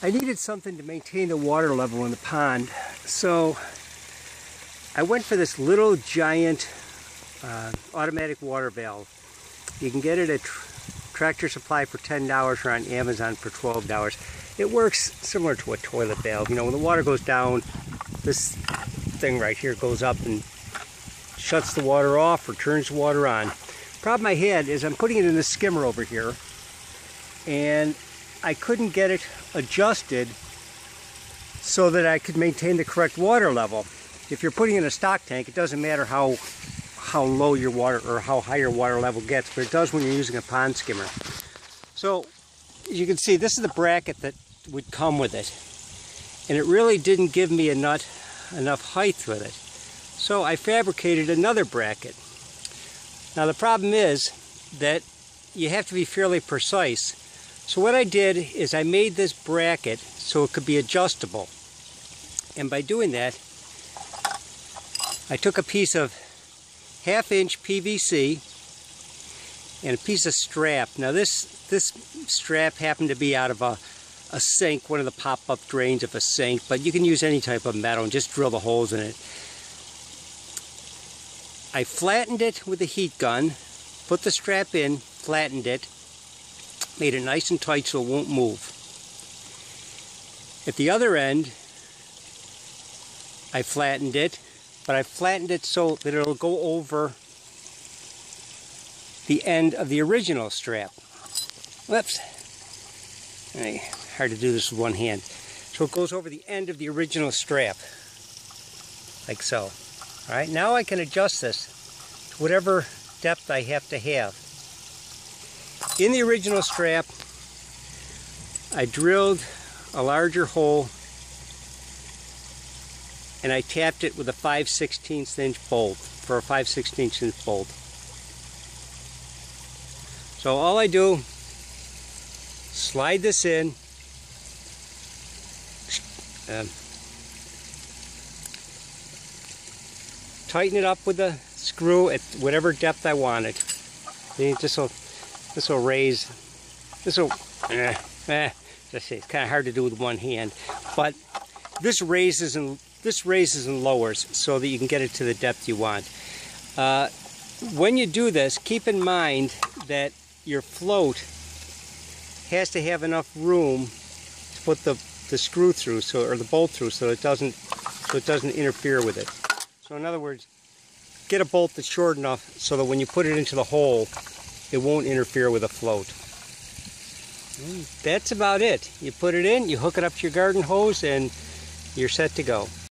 I needed something to maintain the water level in the pond, so I went for this little giant automatic water valve. You can get it at Tractor Supply for $10 or on Amazon for $12. It works similar to a toilet valve. You know, when the water goes down, this thing right here goes up and shuts the water off or turns the water on. Problem I had is I'm putting it in the skimmer over here, and I couldn't get it adjusted so that I could maintain the correct water level. If you're putting in a stock tank, it doesn't matter how low your water or how high your water level gets, but it does when you're using a pond skimmer. So as you can see, this is the bracket that would come with it, and it really didn't give me enough height with it. So I fabricated another bracket. Now the problem is that you have to be fairly precise. So what I did is I made this bracket so it could be adjustable. And by doing that, I took a piece of 1/2-inch PVC and a piece of strap. Now this strap happened to be out of a sink, one of the pop-up drains of a sink, but you can use any type of metal and just drill the holes in it. I flattened it with a heat gun, put the strap in, flattened it, made it nice and tight so it won't move. At the other end, I flattened it, but I flattened it so that it'll go over the end of the original strap. Whoops. Hard to do this with one hand. So it goes over the end of the original strap, like so. All right, now I can adjust this to whatever depth I have to have. In the original strap, I drilled a larger hole and I tapped it with a 5/16 inch bolt for a 5/16 inch bolt. So all I do, slide this in, tighten it up with a screw at whatever depth I want it. See, this will raise. This will. Let's see, it's kind of hard to do with one hand, but this raises and lowers so that you can get it to the depth you want. When you do this, keep in mind that your float has to have enough room to put the screw through, or the bolt through, so it doesn't interfere with it. So in other words, get a bolt that's short enough so that when you put it into the hole, it won't interfere with the float. That's about it. You put it in, you hook it up to your garden hose, and you're set to go.